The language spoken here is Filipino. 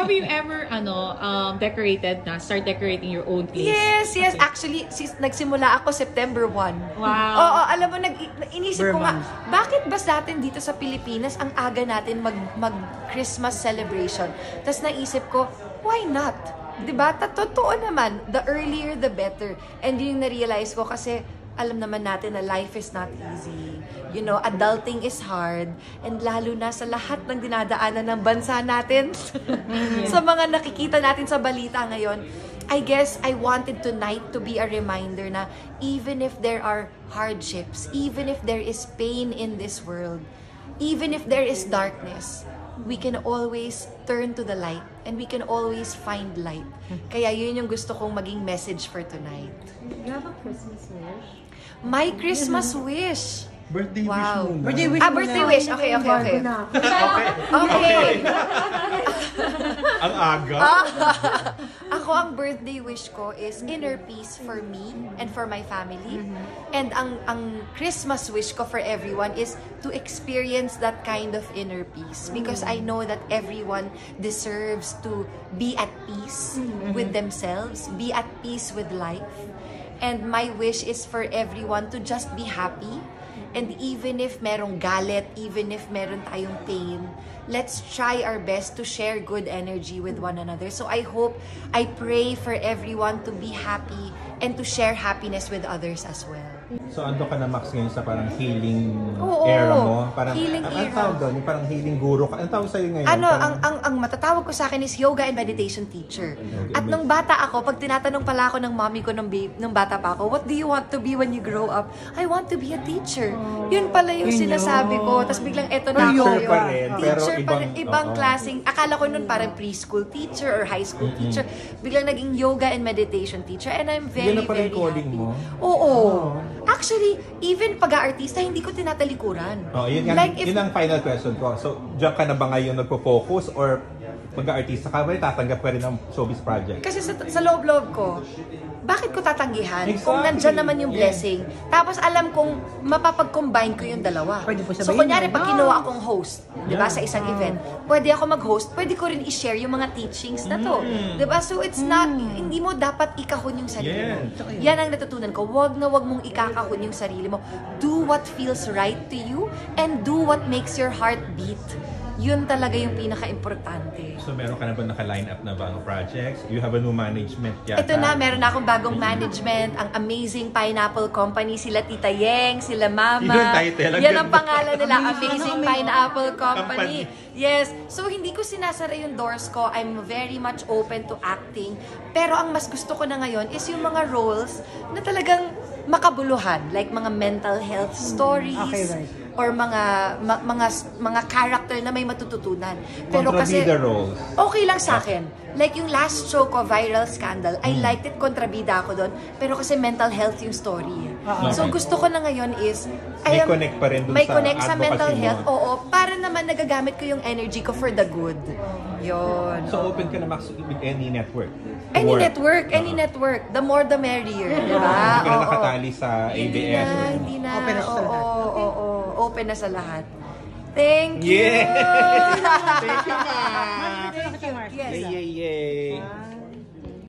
Have you ever, decorated na? Start decorating your own place? Yes. Okay. Actually, nagsimula ako September 1. Wow. Oo, alam mo, inisip ko nga, bakit ba sa atin dito sa Pilipinas, ang aga natin mag-Christmas celebration? Tapos naisip ko, why not? Diba? Totoo naman, the earlier the better. And yung na-realize ko kasi, alam naman natin na life is not easy. You know, adulting is hard. And lalo na sa lahat ng dinadaanan ng bansa natin, sa mga nakikita natin sa balita ngayon, I guess I wanted tonight to be a reminder na even if there are hardships, even if there is pain in this world, even if there is darkness, we can always turn to the light and we can always find light. Kaya yun yung gusto kong maging message for tonight. You have a Christmas wish? My Christmas wish. Birthday wish muna. Birthday wish birthday wish. Okay. Okay. Ang aga. Ako, ang birthday wish ko is inner peace for me and for my family. And ang Christmas wish ko for everyone is to experience that kind of inner peace. Because I know that everyone deserves to be at peace with themselves, be at peace with life. And my wish is for everyone to just be happy. And even if merong galit, even if meron tayong pain, let's try our best to share good energy with one another. So I pray for everyone to be happy and to share happiness with others as well. So ando ka na, Max, ngayon sa parang healing era mo? Parang, healing era. Ang tawag doon? Yung parang healing guru ka. Ang tawag sa'yo ngayon? Ang matatawag ko sa akin is yoga and meditation teacher. At nung bata ako, pag tinatanong pala ako ng mommy ko nung bata pa ako, what do you want to be when you grow up? I want to be a teacher. Yun pala yung sinasabi ko. Tapos biglang eto na ako. Teacher pa rin, pero ibang klaseng, akala ko nun parang preschool teacher or high school teacher. Biglang naging yoga and meditation teacher. And I'm very, very happy. Mo? Oo. Actually, even pag-aartista, hindi ko tinatalikuran. Yun ang final question ko. So, diyan ka na ba ngayon nagpo-focus or pag-aartista ka ba, tatanggap ka rin ng showbiz project? Kasi sa loob-loob ko, bakit ko tatanggihan kung nandyan naman yung blessing? Tapos alam kong mapapag-combine ko yung dalawa. So kunyari, pag kinuha akong host, di ba, sa isang event, pwede ako mag-host, pwede ko rin i-share yung mga teachings na to. Di ba? So it's not, hindi mo dapat ikahon yung sarili mo. Yan ang natutunan ko. Wag mong ikakahon yung sarili mo. Do what feels right to you and do what makes your heart beat. Yun talaga yung pinaka-importante. So meron ka na ba naka-line up na bang projects? You have a new management yata? Ito na, meron na akong bagong management, ang Amazing Pineapple Company, sila Tita Yeng, sila Mama. Yun ang title. Yan ang pangalan nila, Amazing Pineapple Company. Yes. So hindi ko sinasara yung doors ko. I'm very much open to acting. Pero ang mas gusto ko na ngayon is yung mga roles na talagang makabuluhan, like mga mental health stories. Or mga character na may matututunan. Pero kasi roles. Okay lang sa akin. Like yung last show ko, Viral Scandal, I liked it, kontrabida ako doon. Pero kasi mental health yung story. So gusto ko na ngayon is may connect pa rin dun may sa connect sa mental advocacy health. mo. Oo, para naman nagagamit ko yung energy ko for the good. Yun. So open ka na, Max, with any network? Any network. The more the merrier. Diba? Hindi ka na nakatali sa ABS? Hindi na. Open na sa lahat. Oo. Open na sa lahat. Thank you! Yeah! Thank you, Max! Thank you, Mark. Yes. Yay!